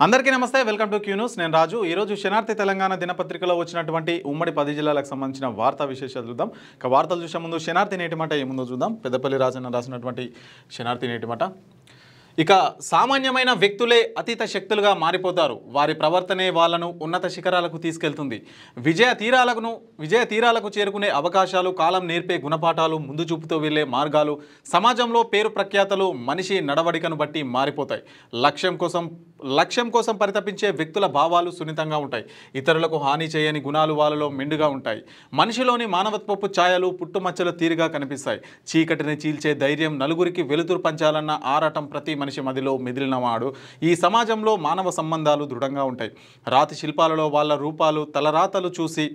అందరికీ నమస్తే welcome to Q news నేను రాజు ఈ రోజు శనార్థి తెలంగాణ దినపత్రికలో వచ్చినటువంటి ఉమ్మడి 10 జిల్లాలకు సంబంధించిన వార్తా విశేషాలు చూద్దాం ఇక వార్తలు చూసే ముందు శనార్థి నేటి మాట ఏముందో చూద్దాం పెద్దపల్లి రాజన్న రాసినటువంటి శనార్థి నేటి మాట ఇక సామాన్యమైన వ్యక్తులే అతీత శక్తులుగా మారిపోతారు వారి ప్రవర్తనే వాళ్ళను ఉన్నత శిఖరాలకు తీసుకెళ్తుంది విజయ తీరాలకు చేరుకునే అవకాశాలు కాలం నేర్పే గుణపాఠాలు ముందు చూపుతూ వెళ్లే మార్గాలు సమాజంలో పేరు ప్రఖ్యాతలు మనిషి నడవడికను బట్టి మారిపోతాయి లక్ష్యం కోసం పరితపించే వ్యక్తుల భావాలు సున్నితంగా ఉంటాయి ఇతరులకు హాని చేయని గుణాలు వాళ్ళలో మెండుగా ఉంటాయి మనిషిలోని మానవత్వపు ఛాయలు పుట్టుమచ్చలు తీరుగా కనిపిస్తాయి చీకటిని చీల్చే ధైర్యం నలుగురికి వెలుతురు పంచాలన్న ఆరాటం ప్రతి మనిషి మదిలో మెదిలినవాడు ఈ సమాజంలో మానవ సంబంధాలు దృఢంగా ఉంటాయి రాతి శిల్పాలలో వాళ్ళ రూపాలు తలరాతలు చూసి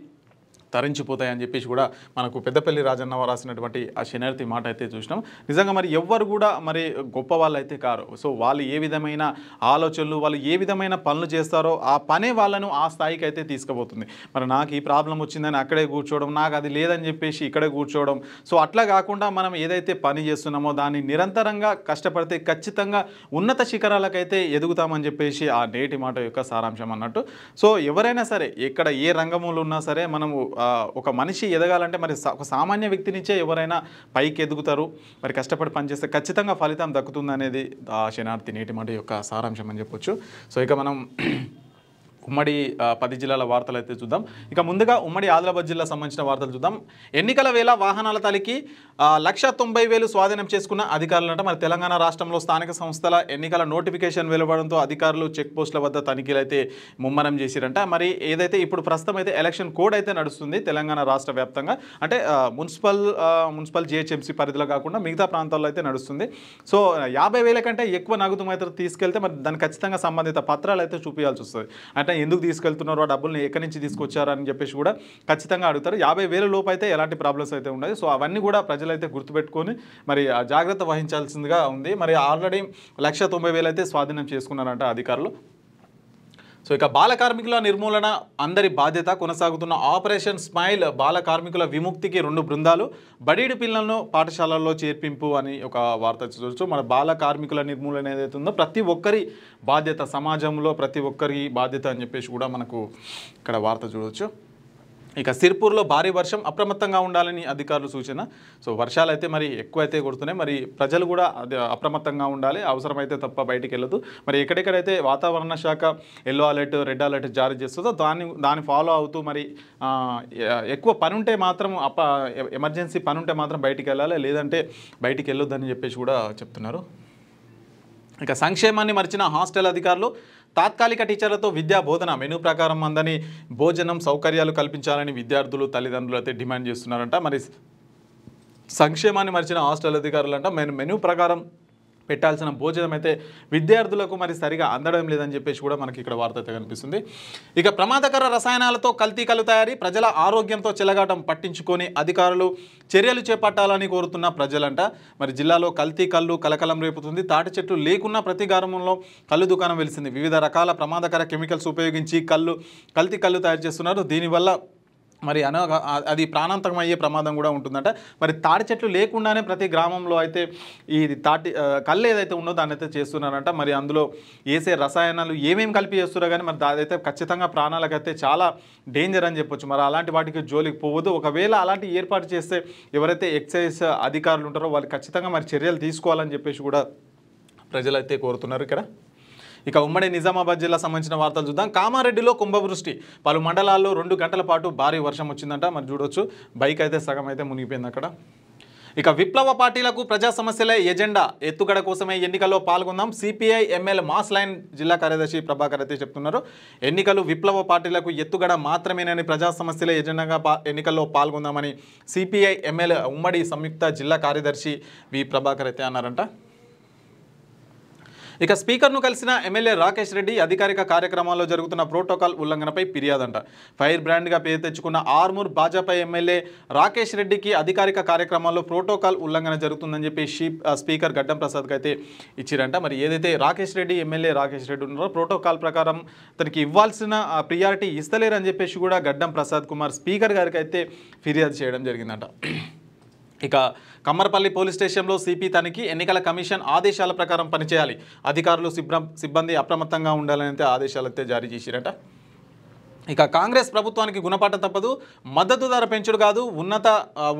తరించిపోతాయని చెప్పేసి కూడా మనకు పెద్దపల్లి రాజన్న రాసినటువంటి ఆ శనార్థి మాట అయితే చూసినాం నిజంగా మరి ఎవ్వరు కూడా మరి గొప్ప వాళ్ళు అయితే కారు సో వాళ్ళు ఏ విధమైన ఆలోచనలు వాళ్ళు ఏ విధమైన పనులు చేస్తారో ఆ పనే వాళ్ళను ఆ స్థాయికి అయితే తీసుకుపోతుంది మరి నాకు ఈ ప్రాబ్లం వచ్చిందని అక్కడే కూర్చోవడం నాకు అది లేదని చెప్పేసి ఇక్కడే కూర్చోవడం సో అట్లా కాకుండా మనం ఏదైతే పని చేస్తున్నామో దాన్ని నిరంతరంగా కష్టపడితే ఖచ్చితంగా ఉన్నత శిఖరాలకైతే ఎదుగుతామని చెప్పేసి ఆ నేటి మాట యొక్క సారాంశం అన్నట్టు సో ఎవరైనా సరే ఎక్కడ ఏ రంగంలో ఉన్నా సరే మనము ఒక మనిషి ఎదగాలంటే మరి ఒక సామాన్య వ్యక్తి నుంచే ఎవరైనా పైకి ఎదుగుతారు మరి కష్టపడి పనిచేస్తే ఖచ్చితంగా ఫలితం దక్కుతుంది అనేది ఆ శనార్థి నేటి మాట యొక్క సారాంశం అని చెప్పొచ్చు సో ఇక మనం ఉమ్మడి 10 జిల్లాల వార్తలు అయితే చూద్దాం ఇక ముందుగా ఉమ్మడి ఆదిలాబాద్ జిల్లా సంబంధించిన వార్తలు చూద్దాం ఎన్నికల వేళ వాహనాల తలికి 1,90,000 స్వాధీనం చేసుకున్న అధికారులంట మరి తెలంగాణ రాష్ట్రంలో స్థానిక సంస్థల ఎన్నికల నోటిఫికేషన్ వెలువడంతో అధికారులు చెక్ పోస్టుల వద్ద తనిఖీలు అయితే ముమ్మరం చేసిరంట మరి ఏదైతే ఇప్పుడు ప్రస్తుతం అయితే ఎలక్షన్ కోడ్ అయితే నడుస్తుంది తెలంగాణ రాష్ట్ర వ్యాప్తంగా అంటే మున్సిపల్ జిహెచ్ఎంసీ పరిధిలో కాకుండా మిగతా ప్రాంతాల్లో అయితే నడుస్తుంది సో 50,000 కంటే ఎక్కువ నగదు మాత్రం తీసుకెళ్తే మరి దానికి ఖచ్చితంగా సంబంధిత పత్రాలు అయితే చూపించాల్సి వస్తుంది అంటే ఎందుకు తీసుకెళ్తున్నారో ఆ డబ్బుల్ని ఎక్కడి నుంచి తీసుకొచ్చారని చెప్పేసి కూడా ఖచ్చితంగా అడుగుతారు 50,000 లోపు అయితే ఎలాంటి ప్రాబ్లమ్స్ అయితే ఉన్నాయి సో అవన్నీ కూడా ప్రజలైతే గుర్తుపెట్టుకొని మరి జాగ్రత్త వహించాల్సిందిగా ఉంది మరి ఆల్రెడీ 1,90,000 అయితే స్వాధీనం చేసుకున్నారంట అధికారులు సో ఇక బాల కార్మికుల నిర్మూలన అందరి బాధ్యత కొనసాగుతున్న ఆపరేషన్ స్మైల్ బాల కార్మికుల విముక్తికి 2 బృందాలు బడీడి పిల్లలను పాఠశాలల్లో చేర్పింపు అని ఒక వార్త చూడవచ్చు మన బాల కార్మికుల నిర్మూలన ఏదైతే ఉందో ప్రతి ఒక్కరి బాధ్యత సమాజంలో ప్రతి ఒక్కరి బాధ్యత అని చెప్పేసి కూడా మనకు ఇక్కడ వార్త చూడవచ్చు ఇక సిర్పూర్లో భారీ వర్షం అప్రమత్తంగా ఉండాలని అధికారులు సూచన సో వర్షాలు అయితే మరి ఎక్కువైతే కొడుతున్నాయి మరి ప్రజలు కూడా అప్రమత్తంగా ఉండాలి అవసరమైతే తప్ప బయటికి వెళ్ళదు మరి ఎక్కడెక్కడైతే వాతావరణ శాఖ ఎల్లో అలర్ట్ రెడ్ అలర్ట్ జారీ చేస్తుందో దాన్ని ఫాలో అవుతూ మరి ఎక్కువ పని ఉంటే మాత్రం ఎమర్జెన్సీ పని ఉంటే మాత్రం బయటికి వెళ్ళాలి లేదంటే బయటికి వెళ్ళొద్దని చెప్పేసి కూడా చెప్తున్నారు ఇక సంక్షేమాన్ని మరిచిన హాస్టల్ అధికారులు తాత్కాలిక టీచర్లతో విద్యా బోధన మెనూ ప్రకారం అందని భోజనం సౌకర్యాలు కల్పించాలని విద్యార్థులు తల్లిదండ్రులు అయితే డిమాండ్ చేస్తున్నారంట మరి సంక్షేమాన్ని మరిచిన హాస్టల్ అధికారులు అంట మెనూ ప్రకారం పెట్టాల్సిన భోజనం అయితే విద్యార్థులకు మరి సరిగా అందడం లేదని చెప్పేసి కూడా మనకి ఇక్కడ వార్త అయితే కనిపిస్తుంది ఇక ప్రమాదకర రసాయనాలతో కల్తీ కల్లు తయారీ ప్రజల ఆరోగ్యంతో చెలగాటం పట్టించుకొని అధికారులు చర్యలు చేపట్టాలని కోరుతున్న ప్రజలంట మరి జిల్లాలో కల్తీ కల్లు కలకలం రేపుతుంది తాటి చెట్లు లేకున్నా ప్రతి గ్రామంలో కల్లు దుకాణం వెలిసింది వివిధ రకాల ప్రమాదకర కెమికల్స్ ఉపయోగించి కల్తీ కల్లు తయారు చేస్తున్నారు దీనివల్ల మరి అది ప్రాణాంతకం అయ్యే ప్రమాదం కూడా ఉంటుందంట మరి తాటి చెట్లు లేకుండానే ప్రతి గ్రామంలో అయితే ఈ కళ్ళు ఏదైతే ఉందో దాన్ని అయితే చేస్తున్నారంట మరి అందులో వేసే రసాయనాలు ఏమేమి కలిపి చేస్తున్నారో కానీ మరి అదైతే ఖచ్చితంగా ప్రాణాలకైతే చాలా డేంజర్ అని చెప్పొచ్చు మరి అలాంటి వాటికి జోలికి పోవద్దు ఒకవేళ అలాంటి ఏర్పాటు చేస్తే ఎవరైతే ఎక్సైజ్ అధికారులు ఉంటారో వాళ్ళు ఖచ్చితంగా మరి చర్యలు తీసుకోవాలని చెప్పేసి కూడా ప్రజలైతే కోరుతున్నారు ఇక్కడ ఇక ఉమ్మడి నిజామాబాద్ జిల్లా సంబంధించిన వార్తలు చూద్దాం కామారెడ్డిలో కుంభవృష్టి పలు మండలాల్లో 2 గంటల పాటు భారీ వర్షం వచ్చిందంట మరి చూడొచ్చు బైక్ అయితే సగం అయితే మునిగిపోయింది అక్కడ ఇక విప్లవ పార్టీలకు ప్రజా సమస్యలే ఎజెండా ఎత్తుగడ కోసమే ఎన్నికల్లో పాల్గొందాం సిపిఐ ఎంఎల్ మాస్ లైన్ జిల్లా కార్యదర్శి ప్రభాకర్ అయితే చెప్తున్నారు ఎన్నికలు విప్లవ పార్టీలకు ఎత్తుగడ మాత్రమేనని ప్రజా సమస్యలే ఎజెండాగా ఎన్నికల్లో పాల్గొందామని సిపిఐ ఎంఎల్ ఉమ్మడి సంయుక్త జిల్లా కార్యదర్శి వి ప్రభాకర్ అయితే అన్నారంట ఇక స్పీకర్ను కలిసిన ఎమ్మెల్యే రాకేష్ రెడ్డి అధికారిక కార్యక్రమాల్లో జరుగుతున్న ప్రోటోకాల్ ఉల్లంఘనపై ఫిర్యాదంట ఫైర్ బ్రాండ్గా పేరు తెచ్చుకున్న ఆర్మూర్ భాజపా ఎమ్మెల్యే రాకేష్ రెడ్డికి అధికారిక కార్యక్రమాల్లో ప్రోటోకాల్ ఉల్లంఘన జరుగుతుందని చెప్పి స్పీకర్ గడ్డం ప్రసాద్కి అయితే ఇచ్చిరంట మరి ఏదైతే రాకేష్ రెడ్డి ఎమ్మెల్యే రాకేష్ రెడ్డి ఉన్నారో ప్రోటోకాల్ ప్రకారం తనకి ఇవ్వాల్సిన ప్రియారిటీ ఇస్తలేరని చెప్పేసి కూడా గడ్డం ప్రసాద్ కుమార్ స్పీకర్ గారికి అయితే ఫిర్యాదు చేయడం జరిగిందంట ఇక కమ్మరపల్లి పోలీస్ స్టేషన్లో సిపి తనిఖీ, ఎన్నికల కమిషన్ ఆదేశాల ప్రకారం పనిచేయాలి, అధికారులు సిబ్బంది అప్రమత్తంగా ఉండాలని అయితే ఆదేశాలు అయితే జారీ చేసిరట. ఇక కాంగ్రెస్ ప్రభుత్వానికి గుణపాఠం తప్పదు, మద్దతు ధర పెంచుడు కాదు,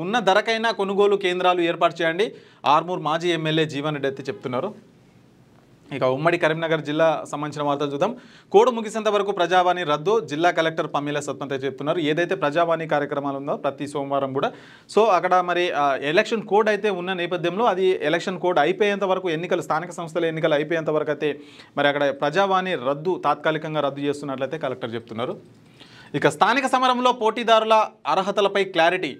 ఉన్న ధరకైనా కొనుగోలు కేంద్రాలు ఏర్పాటు చేయండి, ఆర్మూర్ మాజీ ఎమ్మెల్యే జీవన్ రెడ్డి అయితే చెప్తున్నారు. ఇక ఉమ్మడి కరీంనగర్ జిల్లా సంబంధించిన వార్తలు చూద్దాం. కోడ్ ముగిసేంత వరకు ప్రజావాణి రద్దు, జిల్లా కలెక్టర్ పమీల సత్వంత చెప్తున్నారు. ఏదైతే ప్రజావాణి కార్యక్రమాలు ఉందో ప్రతి సోమవారం కూడా, సో అక్కడ మరి ఎలక్షన్ కోడ్ అయితే ఉన్న నేపథ్యంలో అది ఎలక్షన్ కోడ్ అయిపోయేంత వరకు, ఎన్నికలు స్థానిక సంస్థల ఎన్నికలు అయిపోయేంత వరకు అయితే మరి అక్కడ ప్రజావాణి రద్దు తాత్కాలికంగా రద్దు చేస్తున్నట్లయితే కలెక్టర్ చెప్తున్నారు. ఇక స్థానిక సమరంలో పోటీదారుల అర్హతలపై క్లారిటీ,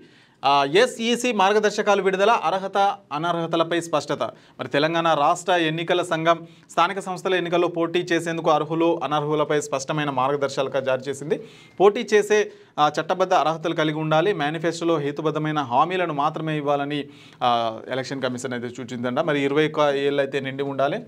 ఎస్ఈసి మార్గదర్శకాలు విడుదల, అర్హత అనర్హతలపై స్పష్టత. మరి తెలంగాణ రాష్ట్ర ఎన్నికల సంఘం స్థానిక సంస్థల ఎన్నికల్లో పోటీ చేసేందుకు అర్హులు అనర్హులపై స్పష్టమైన మార్గదర్శకాలు జారీ చేసింది. పోటీ చేసే చట్టబద్ధ అర్హతలు కలిగి ఉండాలి, మేనిఫెస్టోలో హేతుబద్ధమైన హామీలను మాత్రమే ఇవ్వాలని ఎలక్షన్ కమిషన్ అయితే సూచిందంట. మరి 21 ఏళ్ళు అయితే నిండి ఉండాలి.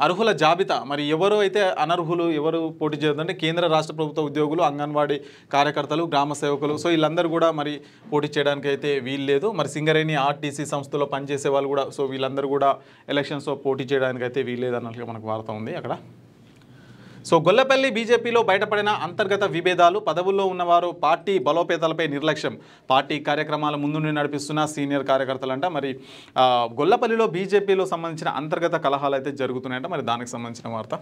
అర్హుల జాబితా, మరి ఎవరు అయితే అనర్హులు, ఎవరు పోటీ చేయొద్దంటే కేంద్ర రాష్ట్ర ప్రభుత్వ ఉద్యోగులు, అంగన్వాడీ కార్యకర్తలు, గ్రామ సేవకులు, సో వీళ్ళందరూ కూడా మరి పోటీ చేయడానికి అయితే వీలు లేదు. మరి సింగరేణి ఆర్టీసీ సంస్థలో పనిచేసే వాళ్ళు కూడా, సో వీళ్ళందరూ కూడా ఎలక్షన్స్లో పోటీ చేయడానికి అయితే వీలు లేదన్నట్లుగా మనకు వార్త ఉంది అక్కడ. సో గొల్లపల్లి బీజేపీలో బయటపడిన అంతర్గత విభేదాలు, పదవుల్లో ఉన్నవారు పార్టీ బలోపేతాలపై నిర్లక్ష్యం, పార్టీ కార్యక్రమాల ముందుండి నడిపిస్తున్న సీనియర్ కార్యకర్తలంట. మరి గొల్లపల్లిలో బీజేపీలో సంబంధించిన అంతర్గత కలహాలు అయితే జరుగుతున్నాయంట. మరి దానికి సంబంధించిన వార్త.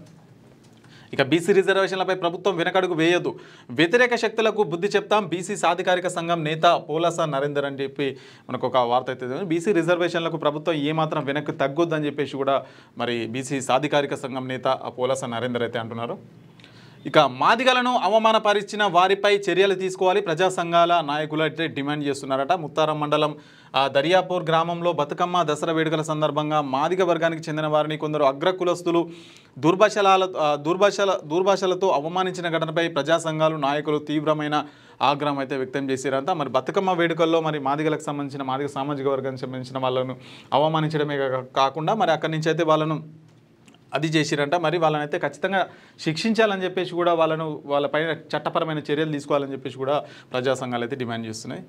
ఇక బీసీ రిజర్వేషన్లపై ప్రభుత్వం వెనకడుగు వేయొద్దు, వ్యతిరేక శక్తులకు బుద్ధి చెప్తాం, బీసీ సాధికారిక సంఘం నేత పోలాస నరేందర్ అని చెప్పి మనకు ఒక వార్త అయితే. బీసీ రిజర్వేషన్లకు ప్రభుత్వం ఏమాత్రం వెనక్కి తగ్గొద్దని చెప్పేసి కూడా మరి బీసీ సాధికారిక సంఘం నేత పోలాస నరేందర్ అయితే అంటున్నారు. ఇక మాదిగలను అవమానపరిచిన వారిపై చర్యలు తీసుకోవాలి, ప్రజా సంఘాల నాయకులు అయితే డిమాండ్ చేస్తున్నారట. ముత్తారం మండలం దర్యాపూర్ గ్రామంలో బతుకమ్మ దసరా వేడుకల సందర్భంగా మాదిగ వర్గానికి చెందిన వారిని కొందరు అగ్రకులస్తులు దుర్భాషలతో అవమానించిన ఘటనపై ప్రజా సంఘాలు నాయకులు తీవ్రమైన ఆగ్రహం అయితే వ్యక్తం చేశారంట. మరి బతుకమ్మ వేడుకల్లో మరి మాదిగలకు సంబంధించిన మాదిగ సామాజిక వర్గానికి సంబంధించిన వాళ్ళను అవమానించడమే కాకుండా మరి అక్కడి నుంచి అయితే వాళ్ళను అది చేసిరంట. మరి వాళ్ళని అయితే ఖచ్చితంగా శిక్షించాలని చెప్పేసి కూడా వాళ్ళపైన చట్టపరమైన చర్యలు తీసుకోవాలని చెప్పేసి కూడా ప్రజా సంఘాలు అయితే డిమాండ్ చేస్తున్నాయి.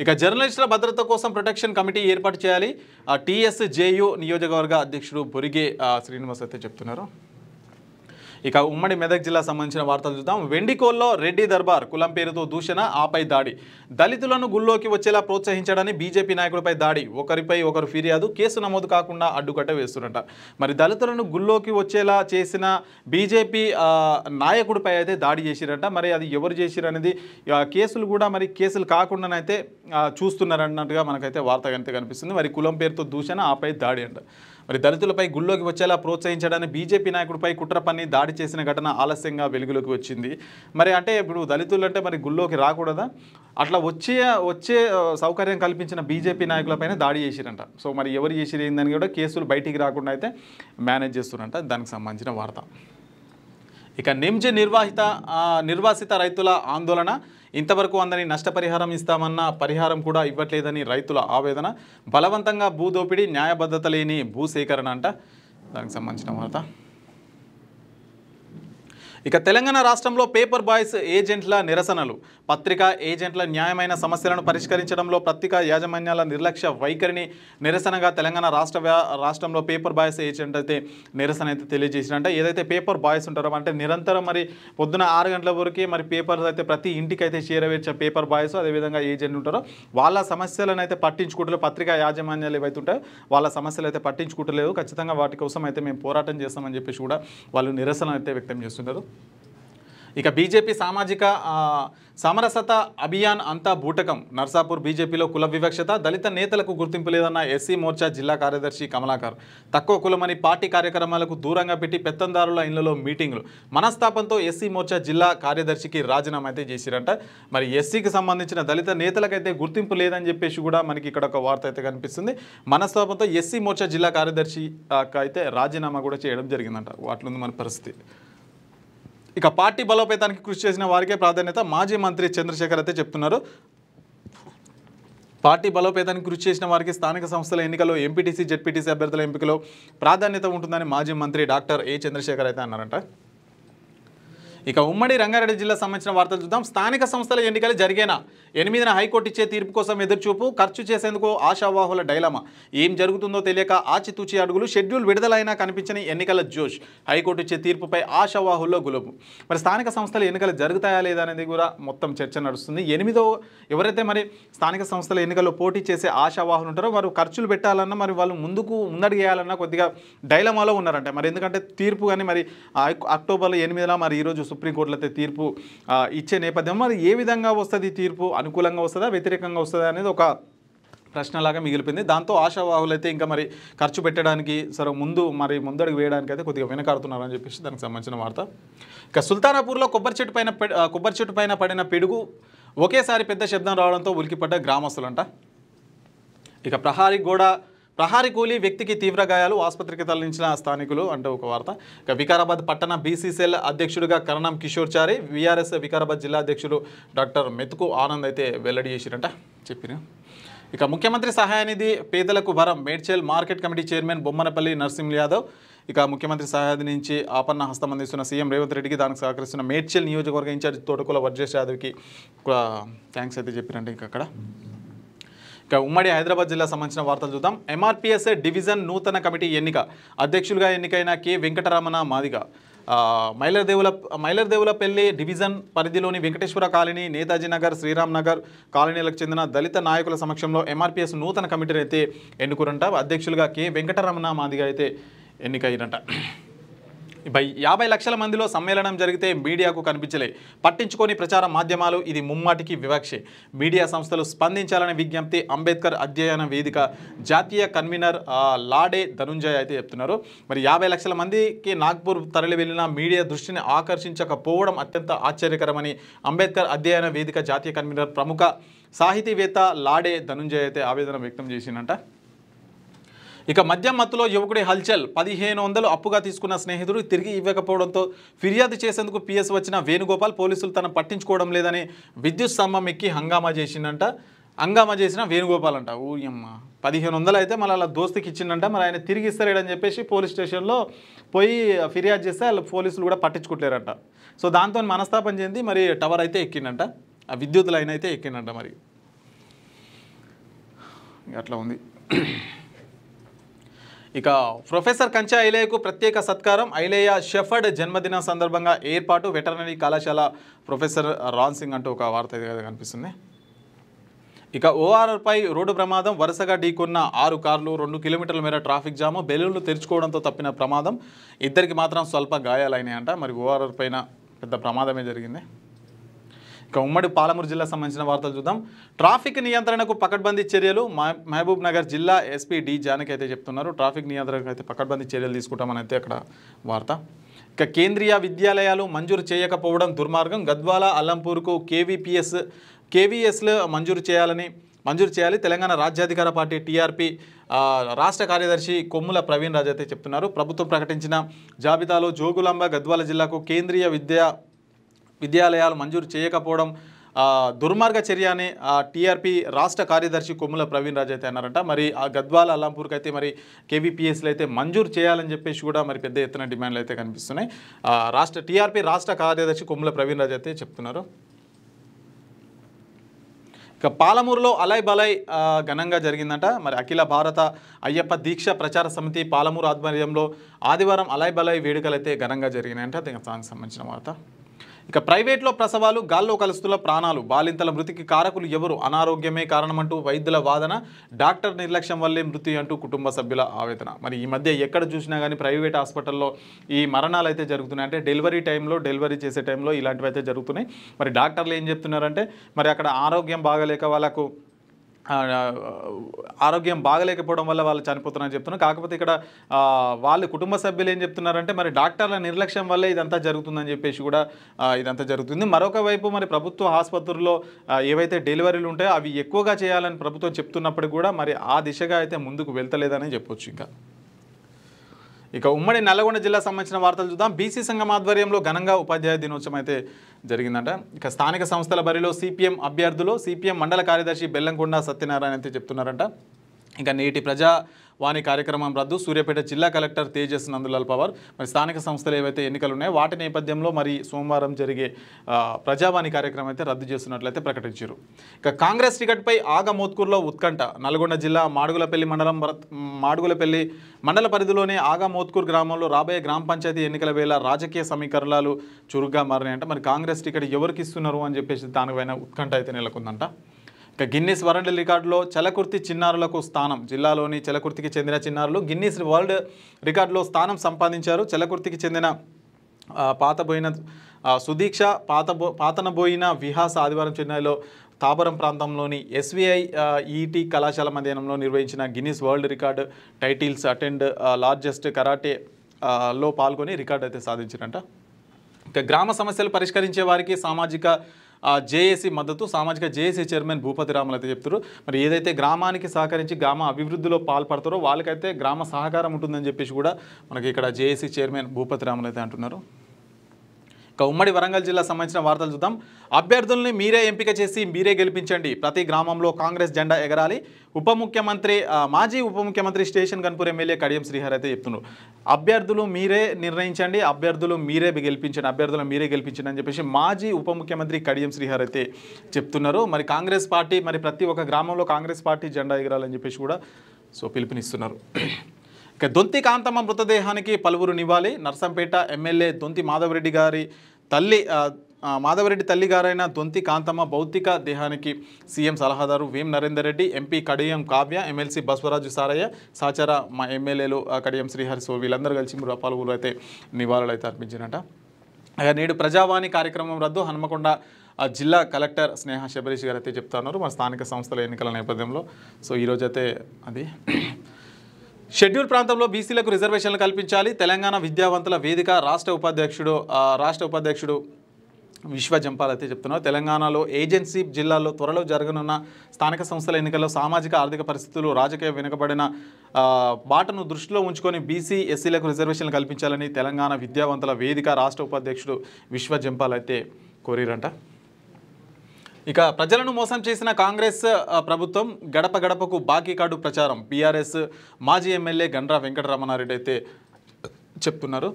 ఇక జర్నలిస్టుల భద్రత కోసం ప్రొటెక్షన్ కమిటీ ఏర్పాటు చేయాలి, టీఎస్జేయు నియోజకవర్గ అధ్యక్షుడు బొరిగే శ్రీనివాస్ అయితే చెప్తున్నారు. ఇక ఉమ్మడి మెదక్ జిల్లా సంబంధించిన వార్తలు చూద్దాం. వెండికోల్లో రెడ్డి దర్బార్, కులం పేరుతో దూషణ, ఆపై దాడి, దళితులను గుళ్ళోకి వచ్చేలా ప్రోత్సహించడాన్ని బీజేపీ నాయకుడిపై దాడి, ఒకరిపై ఒకరు ఫిర్యాదు, కేసు నమోదు కాకుండా అడ్డుకట్ట వేస్తున్నట. మరి దళితులను గుళ్ళోకి వచ్చేలా చేసిన బీజేపీ నాయకుడిపై అయితే దాడి చేసిరంట. మరి అది ఎవరు చేసిరనేది కేసులు కూడా మరి కేసులు కాకుండానైతే చూస్తున్నారన్నట్టుగా మనకైతే వార్త అయితే కనిపిస్తుంది. మరి కులం పేరుతో దూషణ, ఆపై దాడి అంట. మరి దళితులపై గుళ్ళోకి వచ్చేలా ప్రోత్సహించడాన్ని బీజేపీ నాయకుడిపై కుట్ర పన్ని దాడి చేసిన ఘటన ఆలస్యంగా వెలుగులోకి వచ్చింది. మరి అంటే ఇప్పుడు దళితులు అంటే మరి గుళ్ళోకి రాకూడదా, అట్లా వచ్చే సౌకర్యం కల్పించిన బీజేపీ నాయకులపైన దాడి చేసిరంట. సో మరి ఎవరు చేసిరు ఏందని కూడా కేసులు బయటికి రాకుండా అయితే మేనేజ్ చేస్తున్నారంట. దానికి సంబంధించిన వార్త. ఇక నిమ్జ్ నిర్వాసిత రైతుల ఆందోళన, ఇంతవరకు అందని నష్టపరిహారం ఇస్తామన్న పరిహారం కూడా ఇవ్వట్లేదని రైతుల ఆవేదన, బలవంతంగా భూదోపిడీ, న్యాయబద్ధత లేని భూసేకరణ అంట. దానికి సంబంధించిన వార్త. ఇక తెలంగాణ రాష్ట్రంలో పేపర్ బాయ్స్ ఏజెంట్ల నిరసనలు, పత్రికా ఏజెంట్ల న్యాయమైన సమస్యలను పరిష్కరించడంలో పత్రికా యాజమాన్యాల నిర్లక్ష్య వైఖరిని నిరసనగా తెలంగాణ రాష్ట్రంలో పేపర్ బాయ్స్ ఏజెంట్ అయితే నిరసన అయితే తెలియజేసినంటే, ఏదైతే పేపర్ బాయ్స్ ఉంటారో అంటే నిరంతరం మరి పొద్దున 6 గంటల వరకే మరి పేపర్స్ అయితే ప్రతి ఇంటికి అయితే చేరవేర్చే పేపర్ బాయ్స్, అదేవిధంగా ఏజెంట్ ఉంటారో వాళ్ళ సమస్యలను అయితే పట్టించుకుంటలేవు. పత్రికా యాజమాన్యాలు ఏవైతే ఉంటాయో వాళ్ళ సమస్యలు అయితే పట్టించుకుంటలేవు. ఖచ్చితంగా వాటి కోసం అయితే మేము పోరాటం చేస్తామని చెప్పేసి కూడా వాళ్ళు నిరసన అయితే వ్యక్తం చేస్తున్నారు. ఇక బీజేపీ సామాజిక సమరసత అభియాన్ అంతా బూటకం, నర్సాపూర్ బీజేపీలో కుల వివక్షత, దళిత నేతలకు గుర్తింపు లేదన్న ఎస్సీ మోర్చా జిల్లా కార్యదర్శి కమలాకర్, తక్కువ కులమని పార్టీ కార్యక్రమాలకు దూరంగా పెట్టి పెత్తందారుల ఇళ్లలో మీటింగ్లు, మనస్తాపంతో ఎస్సీ మోర్చా జిల్లా కార్యదర్శికి రాజీనామా అయితే చేసిరంట. మరి ఎస్సీకి సంబంధించిన దళిత నేతలకైతే గుర్తింపు లేదని చెప్పేసి కూడా మనకి ఇక్కడ ఒక వార్త అయితే కనిపిస్తుంది. మనస్తాపంతో ఎస్సీ మోర్చా జిల్లా కార్యదర్శి అయితే రాజీనామా కూడా చేయడం జరిగిందంట. వాటిలో మన పరిస్థితి. ఇక పార్టీ బలోపేతానికి కృషి చేసిన వారికే ప్రాధాన్యత, మాజీ మంత్రి చంద్రశేఖర్ అయితే చెప్తున్నారు. పార్టీ బలోపేతానికి కృషి చేసిన వారికి స్థానిక సంస్థల ఎన్నికల్లో ఎంపీటీసీ, జెడ్పీటీసీ అభ్యర్థుల ఎంపికలో ప్రాధాన్యత ఉంటుందని మాజీ మంత్రి డాక్టర్ ఏ చంద్రశేఖర్ అయితే అన్నారంట. ఇక ఉమ్మడి రంగారెడ్డి జిల్లా సంబంధించిన వార్తలు చూద్దాం. స్థానిక సంస్థల ఎన్నికలు జరిగేనా? 8న హైకోర్టు ఇచ్చే తీర్పు కోసం ఎదురుచూపు. ఖర్చు చేసేందుకు ఆశావాహుల డైలమా. ఏం జరుగుతుందో తెలియక ఆచితూచి అడుగులు. షెడ్యూల్ విడుదలైనా కనిపించని ఎన్నికల జోష్. హైకోర్టు ఇచ్చే తీర్పుపై ఆశావాహుల్లో గులుపు. మరి స్థానిక సంస్థల ఎన్నికలు జరుగుతాయా లేదా అనేది కూడా మొత్తం చర్చ నడుస్తుంది. 8వ ఎవరైతే మరి స్థానిక సంస్థల ఎన్నికల్లో పోటీ చేసే ఆశావాహులు ఉంటారో వారు ఖర్చులు పెట్టాలన్నా మరి వాళ్ళు ముందడుగేయాలన్నా కొద్దిగా డైలమాలో ఉన్నారంటే. మరి ఎందుకంటే తీర్పు కానీ మరి అక్టోబర్ 8న మరి ఈరోజు సుప్రీంకోర్టులో అయితే తీర్పు ఇచ్చే నేపథ్యం మరి ఏ విధంగా వస్తుంది తీర్పు? అనుకూలంగా వస్తుందా వ్యతిరేకంగా వస్తుందా అనేది ఒక ప్రశ్నలాగా మిగిలిపోయింది. దాంతో ఆశావాహులు అయితే ఇంకా మరి ఖర్చు పెట్టడానికి సరే ముందడుగు వేయడానికి అయితే కొద్దిగా వెనకాడుతున్నారని చెప్పేసి దానికి సంబంధించిన వార్త. ఇక సుల్తానాపూర్లో కొబ్బరి చెట్టు పైన పడిన పిడుగు ఒకేసారి పెద్ద శబ్దం రావడంతో ఉలికిపడ్డ గ్రామస్తులంట. ఇక ప్రహారీ కూలి వ్యక్తికి తీవ్ర గాయాలు, ఆసుపత్రికి తరలించిన స్థానికులు అంటూ ఒక వార్త. ఇక వికారాబాద్ పట్టణ బీసీసీఎల్ అధ్యక్షుడిగా కరణం కిషోర్ చారి, వీఆర్ఎస్ వికారాబాద్ జిల్లా అధ్యక్షుడు డాక్టర్ మెతుకు ఆనంద్ అయితే వెల్లడి చేసిరంట చెప్పిన. ఇక ముఖ్యమంత్రి సహాయ నిధి పేదలకు వరం. Medchal market committee chairman Bommanapalli Narasimha Yadav ఇక ముఖ్యమంత్రి సహాయ నిధి నుంచి ఆపన్న హస్తం అందిస్తున్న సీఎం రేవంత్ రెడ్డికి దానికి సహకరిస్తున్న మేడ్చల్ నియోజకవర్గ ఇన్ఛార్జ్ తోటకూల వర్జేష్ యాదవ్కి థ్యాంక్స్ అయితే చెప్పిరంటే. అక్కడ ఇక ఉమ్మడి హైదరాబాద్ జిల్లా సంబంధించిన వార్తలు చూద్దాం. ఎంఆర్పీఎస్ డివిజన్ నూతన కమిటీ ఎన్నిక. అధ్యక్షులుగా ఎన్నికైన కె వెంకటరమణ మాదిగ. మైలర్దేవులపల్లి డివిజన్ పరిధిలోని వెంకటేశ్వర కాలనీ, నేతాజీ నగర్, శ్రీరామ్ నగర్ కాలనీలకు చెందిన దళిత నాయకుల సమక్షంలో ఎంఆర్పీఎస్ నూతన కమిటీని అయితే ఎన్నుకురంట. అధ్యక్షులుగా కె వెంకటరమణ మాదిగ అయితే ఎన్నికయ్యారంట. 50 లక్షల మందిలో సమ్మేళనం జరిగితే మీడియాకు కనిపించలే. పట్టించుకొని ప్రచార మాధ్యమాలు. ఇది ముమ్మాటికి వివక్షే. మీడియా సంస్థలు స్పందించాలని విజ్ఞప్తి. అంబేద్కర్ అధ్యయన వేదిక జాతీయ కన్వీనర్ లాడే ధనుంజయ్ అయితే చెప్తున్నారు. మరి 50 లక్షల మందికి నాగ్పూర్ తరలి వెళ్ళిన మీడియా దృష్టిని ఆకర్షించకపోవడం అత్యంత ఆశ్చర్యకరమని అంబేద్కర్ అధ్యయన వేదిక జాతీయ కన్వీనర్ ప్రముఖ సాహితీవేత్త లాడే ధనుంజయ్ అయితే ఆవేదన వ్యక్తం చేసిందంట. ఇక మద్యం మత్తులో యువకుడి హల్చల్. 1500 అప్పుగా తీసుకున్న స్నేహితుడు తిరిగి ఇవ్వకపోవడంతో ఫిర్యాదు చేసేందుకు పిఎస్ వచ్చిన వేణుగోపాల్ పోలీసులు తన పట్టించుకోవడం లేదని విద్యుత్ స్తంభం ఎక్కి హంగామా చేసిందంట. హంగామా చేసిన వేణుగోపాల్ అంట. ఊయమ్మ 1500 అయితే మళ్ళీ అలా దోస్తుకి ఇచ్చిందంట. మరి ఆయన తిరిగి ఇస్తారేడని చెప్పేసి పోలీస్ స్టేషన్లో పోయి ఫిర్యాదు చేస్తే వాళ్ళ పోలీసులు కూడా పట్టించుకోలేరంట. సో దాంతో మనస్తాపం చెంది మరి టవర్ అయితే ఎక్కిందంట. ఆ విద్యుత్ లైన్ అయితే ఎక్కిందంట. మరి అట్లా ఉంది. ఇక ప్రొఫెసర్ కంచా ఐలేయకు ప్రత్యేక సత్కారం. ఐలేయ షెఫర్డ్ జన్మదిన సందర్భంగా ఏర్పాటు. వెటర్నరీ కళాశాల ప్రొఫెసర్ రాన్ సింగ్ అంటూ ఒక వార్త కనిపిస్తుంది. ఇక ఓఆర్ఆర్పై రోడ్డు ప్రమాదం. వరుసగా ఢీకొన్న 6 కార్లు. 2 కిలోమీటర్ల మేర ట్రాఫిక్ జాము. బెలూన్లు తెరుచుకోవడంతో తప్పిన ప్రమాదం. ఇద్దరికి మాత్రం స్వల్ప గాయాలైనాయంట. మరి ఓఆర్ఆర్ పైన పెద్ద ప్రమాదమే జరిగింది. ఇక ఉమ్మడి పాలమూరు జిల్లా సంబంధించిన వార్తలు చూద్దాం. ట్రాఫిక్ నియంత్రణకు పకడ్బందీ చర్యలు. మహబూబ్ నగర్ జిల్లా ఎస్పీ డి జానకి అయితే చెప్తున్నారు. ట్రాఫిక్ నియంత్రణకు అయితే పకడ్బందీ చర్యలు తీసుకుంటామని అయితే అక్కడ వార్త. ఇక కేంద్రీయ విద్యాలయాలు మంజూరు చేయకపోవడం దుర్మార్గం. గద్వాల, అల్లంపూర్కు కేవీఎస్లు మంజూరు చేయాలి. తెలంగాణ రాజ్యాధికార పార్టీ టీఆర్పీ రాష్ట్ర కార్యదర్శి కొమ్ముల ప్రవీణ్ రాజు అయితే చెప్తున్నారు. ప్రభుత్వం ప్రకటించిన జాబితాలో జోగులాంబ, గద్వాల జిల్లాకు కేంద్రీయ విద్యాలయాలు మంజూరు చేయకపోవడం దుర్మార్గ చర్య అని టీఆర్పీ రాష్ట్ర కార్యదర్శి కొమ్ముల ప్రవీణ్ రాజు అయితే అన్నారంట. మరి ఆ గద్వాల, అల్లంపూర్కి అయితే మరి కేవీపీఎస్లు అయితే మంజూరు చేయాలని చెప్పేసి కూడా మరి పెద్ద ఎత్తున డిమాండ్లు అయితే కనిపిస్తున్నాయి. టీఆర్పీ రాష్ట్ర కార్యదర్శి కొమ్ముల ప్రవీణ్ రాజు అయితే చెప్తున్నారు. ఇక పాలమూరులో అలై బలై ఘనంగా జరిగిందట. మరి అఖిల భారత అయ్యప్ప దీక్ష ప్రచార సమితి పాలమూరు ఆధ్వర్యంలో ఆదివారం అలై బలై వేడుకలు అయితే ఘనంగా జరిగినాయంట. దానికి సంబంధించిన వార్త. ఇక ప్రైవేట్లో ప్రసవాలు, గాల్లో కలుస్తున్న ప్రాణాలు. బాలింతల మృతికి కారకులు ఎవరు? అనారోగ్యమే కారణమంటూ వైద్యుల వాదన. డాక్టర్ నిర్లక్ష్యం వల్లే మృతి అంటూ కుటుంబ సభ్యుల ఆవేదన. మరి ఈ మధ్య ఎక్కడ చూసినా కానీ ప్రైవేట్ హాస్పిటల్లో ఈ మరణాలు అయితే జరుగుతున్నాయి. అంటే డెలివరీ చేసే టైంలో ఇలాంటివి అయితే జరుగుతున్నాయి. మరి డాక్టర్లు ఏం చెప్తున్నారంటే మరి అక్కడ ఆరోగ్యం బాగలేకపోవడం వల్ల వాళ్ళు చనిపోతున్నారని చెప్తున్నారు. కాకపోతే ఇక్కడ వాళ్ళ కుటుంబ సభ్యులు ఏం చెప్తున్నారంటే మరి డాక్టర్ల నిర్లక్ష్యం వల్లే ఇదంతా జరుగుతుందని చెప్పేసి కూడా ఇదంతా జరుగుతుంది. మరొక వైపు మరి ప్రభుత్వ ఆసుపత్రుల్లో ఏవైతే డెలివరీలు ఉంటాయో అవి ఎక్కువగా చేయాలని ప్రభుత్వం చెప్తున్నప్పటికీ కూడా మరి ఆ దిశగా అయితే ముందుకు వెళ్తలేదని చెప్పొచ్చు. ఇక ఉమ్మడి నల్లగొండ జిల్లా సంబంధించిన వార్తలు చూద్దాం. బీసీ సంఘం ఆధ్వర్యంలో ఘనంగా ఉపాధ్యాయ దినోత్సవం అయితే జరిగిందంట. ఇక స్థానిక సంస్థల బరిలో సిపిఎం అభ్యర్థులు. సిపిఎం మండల కార్యదర్శి బెల్లంకొండ సత్యనారాయణ అయితే చెప్తున్నారంట. ఇక నేటి ప్రజావాణి కార్యక్రమం రద్దు, సూర్యాపేట జిల్లా కలెక్టర్ తేజస్ నందులాల్ పవార్. మరి స్థానిక సంస్థలు ఏవైతే ఎన్నికలు ఉన్నాయో వాటి నేపథ్యంలో మరి సోమవారం జరిగే ప్రజావాణి కార్యక్రమం అయితే రద్దు చేస్తున్నట్లయితే ప్రకటించారు. ఇక కాంగ్రెస్ టికెట్పై ఆగమోత్కూరులో ఉత్కంఠ. నల్గొండ జిల్లా మాడుగులపల్లి మండల పరిధిలోని ఆగమోత్కూరు గ్రామంలో రాబోయే గ్రామ పంచాయతీ ఎన్నికల వేళ రాజకీయ సమీకరణాలు చురుగ్గా మారినాయంట. మరి కాంగ్రెస్ టికెట్ ఎవరికి ఇస్తున్నారు అని చెప్పేసి దానిపైన ఉత్కంఠ అయితే నెలకొందంట. ఇక గిన్నిస్ వరల్డ్ రికార్డులో చలకుర్తి చిన్నారులకు స్థానం. జిల్లాలోని చలకుర్తికి చెందిన చిన్నారులు గిన్నిస్ వరల్డ్ రికార్డులో స్థానం సంపాదించారు. చలకుర్తికి చెందిన పాతబోయిన సుదీక్ష, పాతనబోయిన విహాస్ ఆదివారం చెన్నైలో తాబరం ప్రాంతంలోని ఎస్విఐ ఈటీ కళాశాల మధ్యాహ్నంలో నిర్వహించిన Guinness world record titles attend largest karate లో పాల్గొని రికార్డు అయితే సాధించారంట. ఇక గ్రామ సమస్యలు పరిష్కరించే వారికి సామాజిక జేఏసీ మద్దతు. సామాజిక జేఏసీ చైర్మన్ భూపతి రాములు అయితే చెప్తారు. మరి ఏదైతే గ్రామానికి సహకరించి గ్రామ అభివృద్ధిలో పాల్పడతారో వాళ్ళకైతే గ్రామ సహకారం ఉంటుందని చెప్పేసి కూడా మనకి ఇక్కడ జేఏసీ చైర్మన్ భూపతి రాములు అయితే అంటున్నారు. ఇక ఉమ్మడి వరంగల్ జిల్లా సంబంధించిన వార్తలు చూద్దాం. అభ్యర్థుల్ని మీరే ఎంపిక చేసి మీరే గెలిపించండి. ప్రతి గ్రామంలో కాంగ్రెస్ జెండా ఎగరాలి. మాజీ ఉప ముఖ్యమంత్రి స్టేషన్ గన్పూర్ ఎమ్మెల్యే కడియం శ్రీహరి అయితే చెప్తున్నారు. అభ్యర్థులు మీరే నిర్ణయించండి, అభ్యర్థులను మీరే గెలిపించండి అని చెప్పేసి మాజీ ఉప ముఖ్యమంత్రి కడియం శ్రీహరి అయితే చెప్తున్నారు. మరి కాంగ్రెస్ పార్టీ మరి ప్రతి ఒక్క గ్రామంలో కాంగ్రెస్ పార్టీ జెండా ఎగరాలని చెప్పేసి కూడా పిలుపునిస్తున్నారు. ఇక దొంతి కాంతమ్మ మృతదేహానికి పలువురు నివాళి. నర్సంపేట ఎమ్మెల్యే దొంతి మాధవరెడ్డి తల్లి గారైన దొంతి కాంతమ్మ భౌతిక దేహానికి సీఎం సలహాదారు వేం నరేందర్ రెడ్డి, ఎంపీ కడియం కావ్య, ఎమ్మెల్సీ బస్వరాజు సారయ్య, సహచర మా ఎమ్మెల్యేలు కడియం శ్రీహరి వీళ్ళందరూ కలిసి పలువురు అయితే నివాళులు అయితే అర్పించారట. నేడు ప్రజావాణి కార్యక్రమం రద్దు. హనుమకొండ జిల్లా కలెక్టర్ స్నేహ శబరీష్ గారు అయితే చెప్తున్నారు. మన స్థానిక సంస్థల ఎన్నికల నేపథ్యంలో ఈరోజైతే అది షెడ్యూల్ ప్రాంతంలో బీసీలకు రిజర్వేషన్లు కల్పించాలి. తెలంగాణ విద్యావంతుల వేదిక రాష్ట్ర ఉపాధ్యక్షుడు విశ్వ జంపాల్ అయితే చెప్తున్నారు. తెలంగాణలో ఏజెన్సీ జిల్లాల్లో త్వరలో జరగనున్న స్థానిక సంస్థల ఎన్నికల్లో సామాజిక ఆర్థిక పరిస్థితులు రాజకీయ వెనుకబడిన బాటను దృష్టిలో ఉంచుకొని బీసీ ఎస్సీలకు రిజర్వేషన్లు కల్పించాలని తెలంగాణ విద్యావంతుల వేదిక రాష్ట్ర ఉపాధ్యక్షుడు విశ్వ జంపాల్ అయితే కోరిరంట. ఇక ప్రజలను మోసం చేసిన కాంగ్రెస్ ప్రభుత్వం గడప గడపకు బాకీ కార్డు ప్రచారం. బీఆర్ఎస్ మాజీ ఎమ్మెల్యే గండ్రా వెంకటరమణారెడ్డి అయితే చెప్తున్నారు.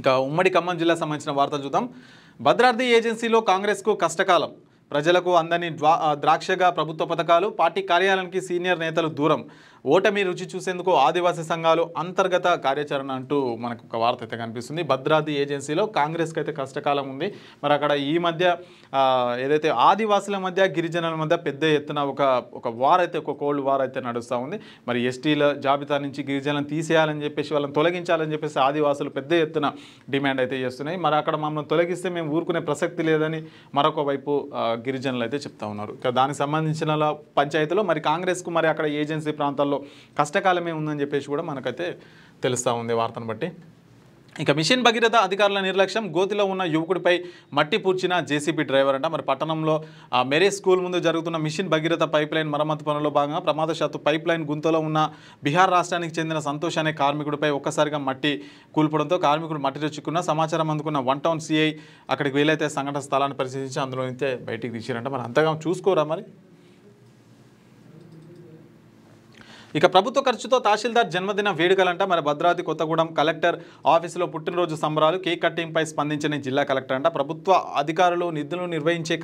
ఇక ఉమ్మడి ఖమ్మం జిల్లా సంబంధించిన వార్తలు చూద్దాం. భద్రాద్రి ఏజెన్సీలో కాంగ్రెస్కు కష్టకాలం. ప్రజలకు అందని ద్రాక్షగా ప్రభుత్వ పథకాలు. పార్టీ కార్యాలయానికి సీనియర్ నేతలు దూరం. ఓటమి రుచి చూసేందుకు ఆదివాసీ సంఘాలు అంతర్గత కార్యాచరణ అంటూ మనకు ఒక వార్త అయితే కనిపిస్తుంది. భద్రాద్రి ఏజెన్సీలో కాంగ్రెస్కి అయితే కష్టకాలం ఉంది. మరి అక్కడ ఈ మధ్య ఏదైతే ఆదివాసుల మధ్య గిరిజనుల మధ్య పెద్ద ఎత్తున ఒక వార్ అయితే ఒక కోల్డ్ వార్ అయితే నడుస్తూ ఉంది. మరి ఎస్టీల జాబితా నుంచి గిరిజనులను తీసేయాలని చెప్పేసి వాళ్ళని తొలగించాలని చెప్పేసి ఆదివాసులు పెద్ద ఎత్తున డిమాండ్ అయితే చేస్తున్నాయి. మరి అక్కడ మమ్మల్ని తొలగిస్తే మేము ఊరుకునే ప్రసక్తి లేదని మరొక వైపు గిరిజనులు అయితే చెప్తా ఉన్నారు. ఇక దానికి సంబంధించిన పంచాయతీలో మరి కాంగ్రెస్కు మరి అక్కడ ఏజెన్సీ ప్రాంతాల్లో కష్టకాలమే ఉందని చెప్పేసి కూడా మనకైతే తెలుస్తూ ఉంది వార్తను బట్టి. ఇక మిషన్ భగీరథ అధికారుల నిర్లక్ష్యం. గోతిలో ఉన్న యువకుడిపై మట్టి పూడ్చిన జేసీబీ డ్రైవర్ అంట. మరి పట్టణంలో మెరే స్కూల్ ముందు జరుగుతున్న మిషన్ భగీరథ పైప్ లైన్ మరమ్మతు పనుల్లో భాగంగా ప్రమాదశాత్తు పైప్ లైన్ గుంతలో ఉన్న బీహార్ రాష్ట్రానికి చెందిన సంతోష్ అనే కార్మికుడిపై ఒక్కసారిగా మట్టి కూల్పడంతో కార్మికుడు మట్టిలో చిక్కున్న సమాచారం అందుకున్న 1 టౌన్ సిఐ అక్కడికి వీలైతే సంఘటన స్థలాన్ని పరిశీలించి అందులో అయితే బయటికి తీసారంట. మరి అంతగా చూసుకోరా మరి. ఇక ప్రభుత్వ ఖర్చుతో తహసీల్దార్ జన్మదిన వేడుకలంట. మరి భద్రాద్రి కొత్తగూడెం కలెక్టర్ ఆఫీసులో పుట్టినరోజు సంబరాలు. కేక్ కట్టింగ్పై స్పందించిన జిల్లా కలెక్టర్ అంట. ప్రభుత్వ అధికారులు నిధులు నిర్వహించే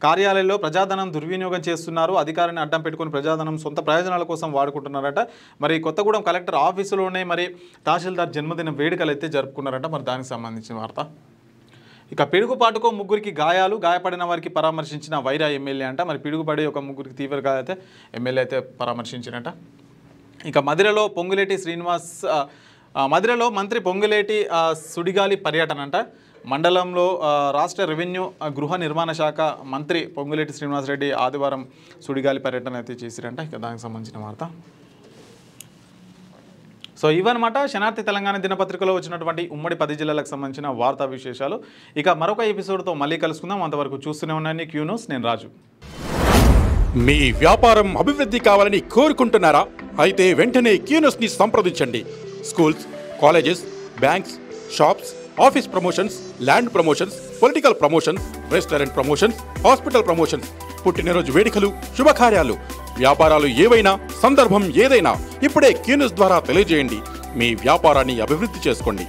కార్యాలయంలో ప్రజాధనం దుర్వినియోగం చేస్తున్నారు. అధికారిని అడ్డం పెట్టుకుని ప్రజాధనం సొంత ప్రయోజనాల కోసం వాడుకుంటున్నారట. మరి కొత్తగూడెం కలెక్టర్ ఆఫీసులోనే మరి తహసీల్దార్ జన్మదిన వేడుకలు అయితే జరుపుకున్నారట. మరి దానికి సంబంధించిన వార్త. ఇక పిడుగుపాటుకు 3 గాయాలు. గాయపడిన వారికి పరామర్శించిన వైరా ఎమ్మెల్యే అంట. మరి పిడుగుపడి ఒక 3 తీవ్ర గాయాలు అయితే ఎమ్మెల్యే అయితే పరామర్శించినట. ఇక మదిరలో మంత్రి పొంగులేటి సుడిగాలి పర్యటన అంట. మండలంలో రాష్ట్ర రెవెన్యూ గృహ నిర్మాణ శాఖ మంత్రి పొంగులేటి శ్రీనివాసరెడ్డి ఆదివారం సుడిగాలి పర్యటన అయితే చేసిరంట. ఇక దానికి సంబంధించిన వార్త. ఇవన్నమాట శనార్థి తెలంగాణ దినపత్రికలో వచ్చినటువంటి ఉమ్మడి 10 జిల్లాలకు సంబంధించిన వార్తా విశేషాలు. ఇక మరొక ఎపిసోడ్తో మళ్ళీ కలుసుకుందాం. అంతవరకు చూస్తూనే ఉన్నాను క్యూ న్యూస్. నేను రాజు. మీ వ్యాపారం అభివృద్ధి కావాలని కోరుకుంటున్నారా? అయితే వెంటనే క్యూ న్యూస్ని సంప్రదించండి. Schools, colleges, banks, shops, office promotions, land promotions, political promotions, restaurant promotions, hospital promotions పుట్టినరోజు వేడుకలు, శుభకార్యాలు, వ్యాపారాలు ఏవైనా, సందర్భం ఏదైనా ఇప్పుడే క్యూన్యూస్ ద్వారా తెలియజేయండి. మీ వ్యాపారాన్ని అభివృద్ధి చేసుకోండి.